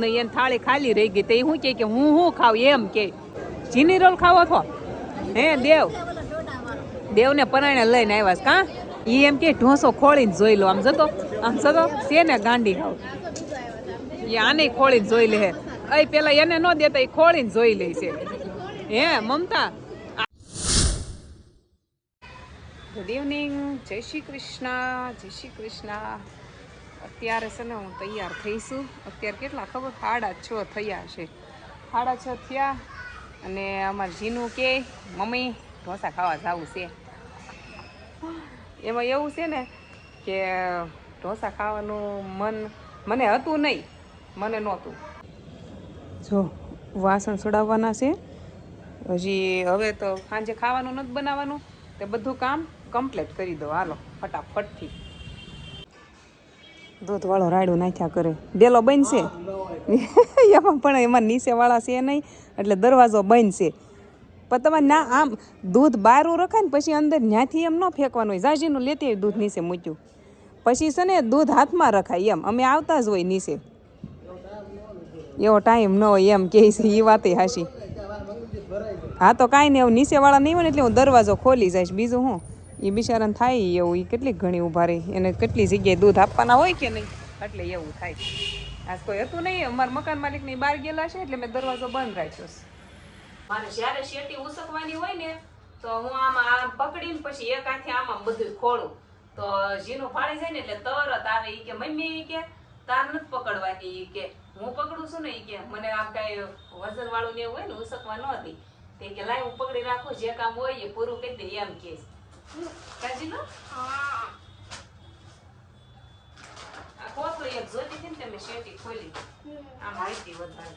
નહીં એને થાળી ખાલી રહી ગઈ. તે શું કે હું ખાવ એમ કે ચીની રોલ ખાવો છો હે દેવને પરાણે લઈને આવ્યા કા ઈ એમ કે ઢોસો ખોળીને જોઈ લો. આમ જતો છે ને ગાંડી ખાવ એ આને ખોળીને જોઈ લે હે. અય પેલા એને ન દેતા એ ખોળીને જોઈ લે છે હે મમતા. ગુડ ઇવનિંગ, જય શ્રી કૃષ્ણ, જય શ્રી કૃષ્ણ. અત્યારે છે ને હું તૈયાર થઈશું. અત્યારે કેટલા ખબર 6:30 થયા છે. 6:30 થયા અને અમારે જીનું કે મમ્મી ઢોસા ખાવા જવું છે. એમાં એવું છે ને કે ઢોસા ખાવાનું મને હતું નહીં, મને નહોતું. જો વાસણ છોડાવવાના છે હજી. હવે તો સાંજે ખાવાનું નથી બનાવવાનું, તે બધું કામ કમ્પ્લીટ કરી દો. હાલો ફટાફટથી. દૂધવાળો રાયડું નાખ્યા કરે. ડેલો બનશે એમાં પણ એમાં નીચેવાળા છે નહીં એટલે દરવાજો બનશે. પણ તમારે ના આમ દૂધ બહારું રખાય ને પછી અંદર ત્યાંથી એમ ન ફેંકવાનું હોય. જાજીનું લેતી દૂધ નીચે મૂક્યું પછી છે ને દૂધ હાથમાં રખાય એમ. અમે આવતા જ હોય નીચે, એવો ટાઈમ ન હોય એમ કે છે એ વાતે હાશી. હા તો કાંઈ નહીં, એવું નીચેવાળા નહીં હોય ને એટલે હું દરવાજો ખોલી જઈશ. બીજું હું એ બિચારાને થાય એવું, એ કેટલી ઘણી ઊભા રહી, એને કેટલી જગ્યાએ દૂધ આપવાના હોય કે નહીં એટલે એવું થાય. આજ કોઈ હતું નહીં, અમારા મકાન માલિકની બહાર ગયેલા છે એટલે મેં દરવાજો બંધ રાખ્યો છે. મારે જ્યારે શેટી ઉસકવાની હોય ને તો હું આમાં પકડીને પછી એક હાથે આમાં બધું ખોળું તો જીનું ફાળી જાય ને એટલે તરત આવે. ઈ કે મમ્મી કે તાર નથી પકડવાની, ઈ કે હું પકડું છું ને, ઈ કે મને આમ કઈ વજન વાળું ને એવું હોય ને ઉસકવા ન હતી તે કે લાય હું પકડી રાખું, જે કામ હોય એ પૂરું કરી દે એમ કે. કાજી નો આ કોથળો એક જોતી હતી ને તમે શેટી ખોલી આમ હાઈતી વધારે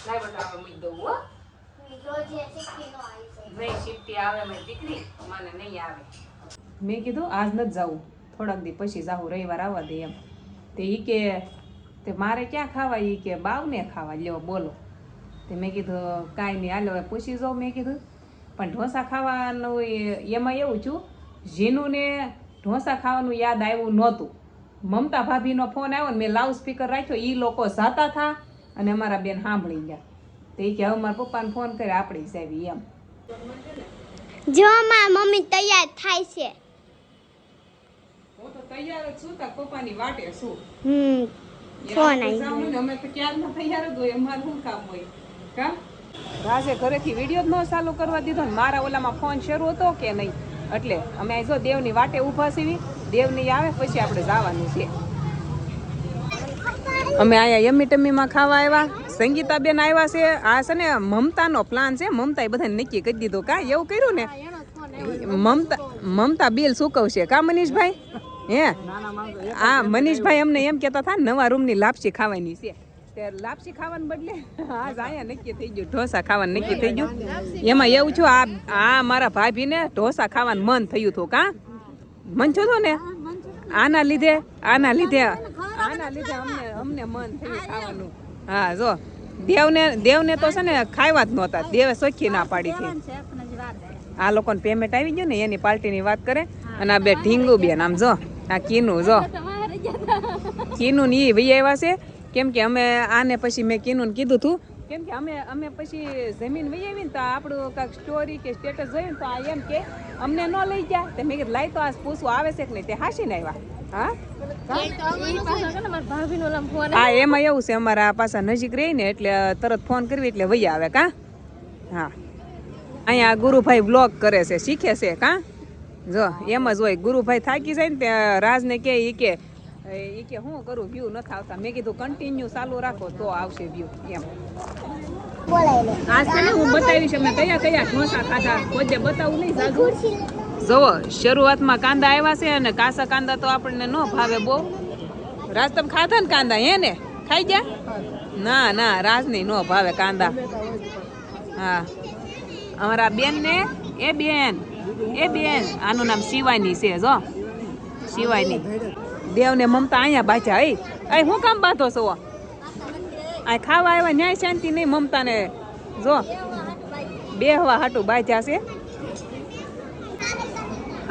લાય બટા હવે મૂકી દઉં. હો નહીં શિફ્ટી આવે મારી દીકરી, મને નહીં આવે. મેં કીધું આજ નથી જવું, થોડાક દી પછી જાઉં, રવિવાર આવવા દે એમ. તે ઈ કે તે મારે ક્યાં ખાવા, ઈ કે બાવને ખાવા લ્યો બોલો. તે મેં કીધું કાંઈ નહીં હાલો હવે પૂછી જાઉં. મેં કીધું પણ ઢોસા ખાવાનું એમાં એવું છું, જીનુને ઢોસા ખાવાનું યાદ આવ્યું નહોતું. મમતા ભાભીનો ફોન આવ્યો ને મેં લાઉડ સ્પીકર રાખ્યો, એ લોકો જાતા હતા અને અમારા બેન સાંભળી ગયા. તો એ કે હવે મારા પપ્પાને ફોન કરે આપણી સાહેબ એમ. જો મારા મમ્મી તૈયાર થાય છે. હું તો તૈયાર જ છું, તાર પપ્પાની વાટે છું. ફોન આવી અમે તો ક્યારના તૈયાર જ હોય, અમારે શું કામ હોય કા. રાજે ઘરેથી વિડીયો જ ન ચાલુ કરવા દીધો ને મારા ઓલામાં ફોન શરૂ હતો કે નહીં એટલે અમે અહીં જો દેવની વાટે ઊભા છીએ. દેવની આવે પછી આપણે જવાનું છે. અમે અહીંયા યમ્મી ટમ્મીમાં ખાવા આવ્યા. સંગીતાબેન આવ્યા છે. આ છે ને મમતાનો પ્લાન છે. મમતાએ બધાને નક્કી કરી દીધું કા એવું કર્યું ને. મમતા બિલ ચૂકવશે કા મનીષભાઈ? હે હા મનીષભાઈ અમને એમ કહેતા હતા નવા રૂમની લાપસી ખાવાની છે. તે લાપસી ખાવાને બદલે આજ અહીંયા નક્કી થઈ ગયું ઢોસા ખાવાનું નક્કી થઈ ગયું. એમાં એવું છું આ મારા ભાભીને ઢોસા ખાવાનું મન થયું હતું કા મન થયું હતું ને આના લીધે અમને મન થયું ખાવાનું. હા જો દેવને તો છે ને ખાવા જ નહોતા. દેવે સોખી ના પાડી હતી. આ લોકોને પેમેન્ટ આવી ગયું ને એની પાર્ટીની વાત કરે. અને આ બે ઢીંગુ બેન આમ જો આ કીનું જો કીનું ને એ વહી આવ્યા છે. કેમ કે અમે આને પછી મેં કીનું કીધું હતું કેમ કે અમે પછી જમીન વહી આવી ને તો આપણું કાંઈક સ્ટોરી કે સ્ટેટસ જોયું ને તો આ એમ કે અમને ન લઈ ગયા. તે મેં કીધું લાઈ તો આ પૂછવું આવે છે કે નહીં. તે હાસીને આવ્યા. હા એમાં એવું છે અમારા આ પાછા નજીક રહી ને એટલે તરત ફોન કરવી એટલે વહી આવે કા. હા અહીંયા ગુરુભાઈ બ્લોગ કરે છે, શીખે છે કા. જો એમ જ હોય, ગુરુભાઈ થાકી જાય ને ત્યાં રાજને કે હું કરું વ્યૂ નથી આવતા. મેં કીધું કન્ટિન્યુ ચાલુ રાખો તો આવશે વ્યૂ એમ. આજ છે ને હું બતાવીશ અમે કયા ઢોસા ખાધા. કોઈ બતાવું નહીં સાજુ. જુઓ શરૂઆતમાં કાંદા આવ્યા છે અને કાસા કાંદા તો આપણને ન ભાવે બહુ. રાજ તમે ખાધા ને કાંદા હે ને ખાઈ ગયા? ના રાજને ન ભાવે કાંદા. હા અમારા બેન ને એ બેન આનું નામ શિવાની છે. જો શિવાની. દેવને મમતા અહીંયા બાજા. અહીં હું કામ બાંધો છો? આ ખાવા આવ્યા ન્યાય શાંતિ નહીં. મમતાને જો બેહવા હાટું બાજા છે.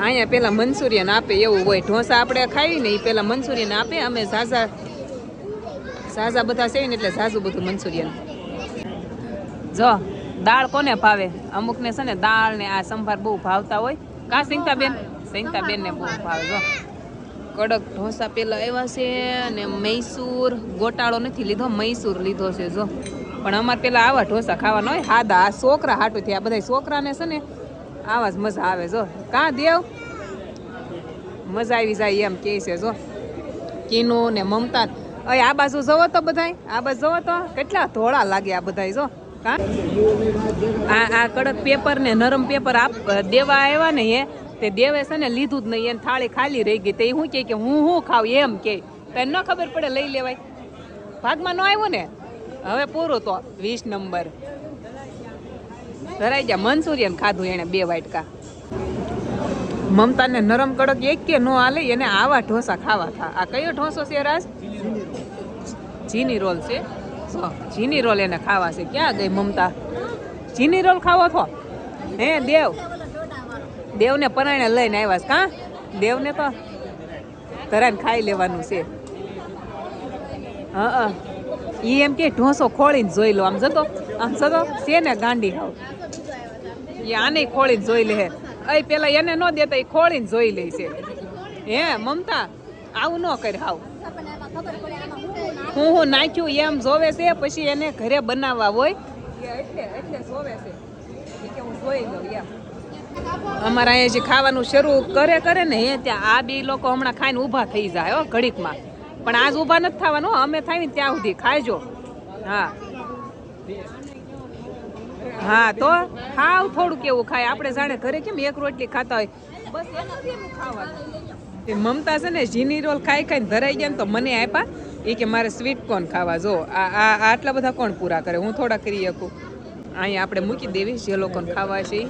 અહીંયા પેલા મંચુરિયન આપે એવું હોય. ઢોસા આપણે ખાઈ ને એ પેલા મંચુરિયન આપે. અમે ઝાઝા ઝાઝા બધા છે ને એટલે ઝાઝું બધું મંચુરિયન. જો દાળ કોને ભાવે? અમુકને છે ને દાળ ને આ સંભાર બહુ ભાવતા હોય. કા સંગીતાબેન ને બહુ ભાવે. જો કડક ઢોસા પેલા આવ્યા છે અને મૈસૂર ગોટાળો નથી લીધો, મૈસૂર લીધો છે. જો પણ અમારે પેલા આવા ઢોસા ખાવાના હોય હાદા. આ છોકરા હાટું થયા, બધા છોકરાને છે ને આવા જ મજા આવે. જો કા દેવ મજા આવી જાય એમ કે છે. જો કીનુ ને મમતા અય આ બાજુ જોવો તો બધાય, આ બાજુ જોવો તો કેટલા ધોળા લાગે આ બધાય. જો કા આ કડક પેપર ને નરમ પેપર દેવા આવ્યા ને તે દેવે છે ને લીધું જ નહીં, એને થાળી ખાલી રહી ગઈ. તે શું કે હું ખાવ એમ કે તને ન ખબર પડે લઈ લેવાય. ભાગમાં ન આવ્યો ને હવે પૂરું. તો 20 નંબર ધરાઈ ગયા. મંચુરિયન ખાધું એને 2 વાટકા. મમતાને નરમ કડક એક કે નો હાલે, એને આવા ઢોસા ખાવા થા. આ કયો ઢોસો છે રાજ? ચીની રોલ છે. ચીની રોલ એને ખાવા છે. ક્યાં ગઈ મમતા? ચીની રોલ ખાવો છો હે? દેવને પરાણે લઈને આવ્યા કા? દેવને તો તરાને ખાઈ લેવાનું છે. હા ઈ એમ કે ઢોસો ખોળીને જોઈ લો. આમ જતો છે ને ગાંડી ખાવ. એ આને ખોળીને જોઈ લે. અય પેલા એને ન દેતા, એ ખોળીને જોઈ લે છે. હે મમતા આવું ન કર. હાવ હું નાખ્યું એમ જોવે છે, પછી એને ઘરે બનાવવા હોય એટલે જોવે છે કે હું જોઈ લઉં એમ. અમારા અહીંયા જે ખાવાનું શરૂ કરે ને ત્યાં આ 2 લોકો હમણાં ખાઈને ઊભા થઈ જાય હો ઘડીકમાં. પણ આજ ઊભા નથી થવાનું, અમે થાય ને ત્યાં સુધી ખાઈજો. હા તો હાવ થોડું કેવું ખાય. આપણે જાણે ઘરે કેમ એક રોટલી ખાતા હોય બસ એનું ખાવાનું. મમતા છે ને ઝીની રોલ ખાઈને ધરાઈ ગયા ને તો મને આપ્યા. એ કે મારે સ્વીટ કોર્ન ખાવા. જો આટલા બધા કોણ પૂરા કરે? હું થોડા કરી શકું. અહીંયા આપણે મૂકી દેવી જે લોકોને ખાવા છે.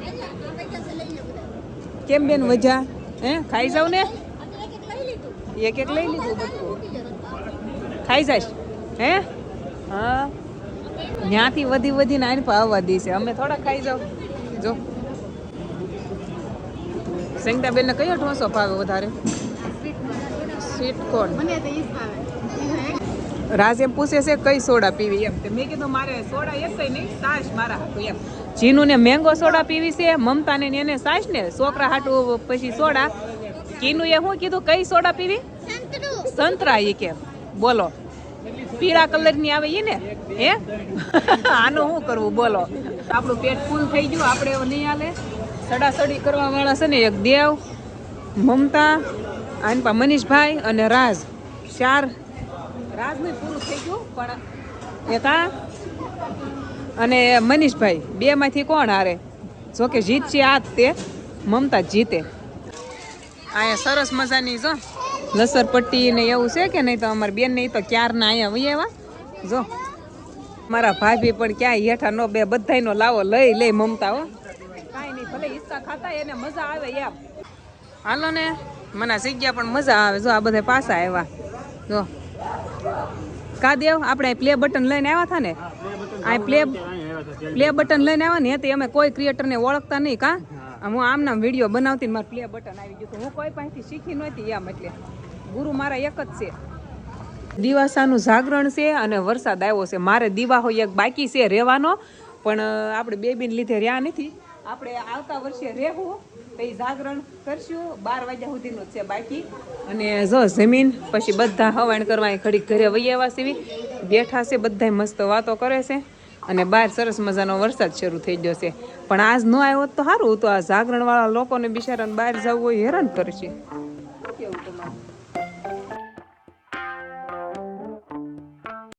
કેમ બેન વજા હે? ખાઈ જાવ ને, એક લઈ લીધું બધું ખાઈ જાય હે? હા ત્યાંથી વધીને આને આવવા દે છે. અમે થોડા ખાઈ જાવ. જો સંગીતાબેન ને કયો ઢોસો ભાવે વધારે? Sweet corn. રાજ એમ પૂછે છે કઈ સોડા પીવી એમ. મેં કીધું મારે સોડા એક નહીં, છાશ મારા હાટું એમ. જીનું ને મેંગો સોડા પીવી છે, મમતા ને એને છાશ ને છોકરા હાટું પછી સોડા. કીનું એ શું કીધું કઈ સોડા પીવી? સંતરા. એ કે બોલો પીળા કલર ની આવે ઈ ને હે? આનું શું કરવું બોલો? આપણું પેટ ફૂલ થઈ ગયું, આપણે એવું નહીં હાલે. સડાસડી કરવા વાળા છે ને એક દેવ, મમતા, આનપા મનીષભાઈ અને રાજ. 4 રાજનું પૂરું થઈ ગયું પણ એક અને મનીષભાઈ 2 માંથી કોણ હારે? જોકે જીતશે આ તે મમતા જીતે. અહીંયા સરસ મજાની જો લસરપટ્ટી ને એવું છે કે નહીં? તો અમારી બેન ને તો ક્યારના અહીંયા વહી આવ્યા. જો મારા ભાભી પણ ક્યાંય હેઠા નો બે બધાયનો લાવો લઈ મમતા હો. કાંઈ નહીં ભલે હિસ્સા ખાતા એને મજા આવે એમ. હાલો ને મને જગ્યા પણ મજા આવે. જો આ બધા પાછા આવ્યા. જો કા દેવ આપણે પ્લે બટન લઈને આવ્યા હતા ને? આ પ્લે બટન લઈને આવ્યા ને તે અમે કોઈ ક્રિએટરને ઓળખતા નહીં. કા હું આમ નામ વિડીયો બનાવતી ને મારે પ્લે બટન આવી ગયું. હું કોઈ પાસેથી શીખી નહોતી એમ. એટલે ગુરુ મારા એક જ છે. દિવાસાનું જાગરણ છે અને વરસાદ આવ્યો છે. મારે દિવાહો એક બાકી છે રહેવાનો, પણ આપણે બેબીને લીધે રહ્યા નથી. આપણે આવતા વર્ષે રહેવું તો એ જાગરણ કરશું. 12 વાગ્યા સુધીનું જ છે બાકી. અને જો જમીન પછી બધા હવાણ કરવા ઘડીક ઘરે વહી આવ્યા સીવી બેઠા છે. બધા મસ્ત વાતો કરે છે અને બહાર સરસ મજાનો વરસાદ શરૂ થઈ ગયો છે. પણ આજ ન આવ્યો તો સારું. તો આ જાગરણ વાળા લોકોને બિચારાને બહાર જવું હોય હેરાન કરશે.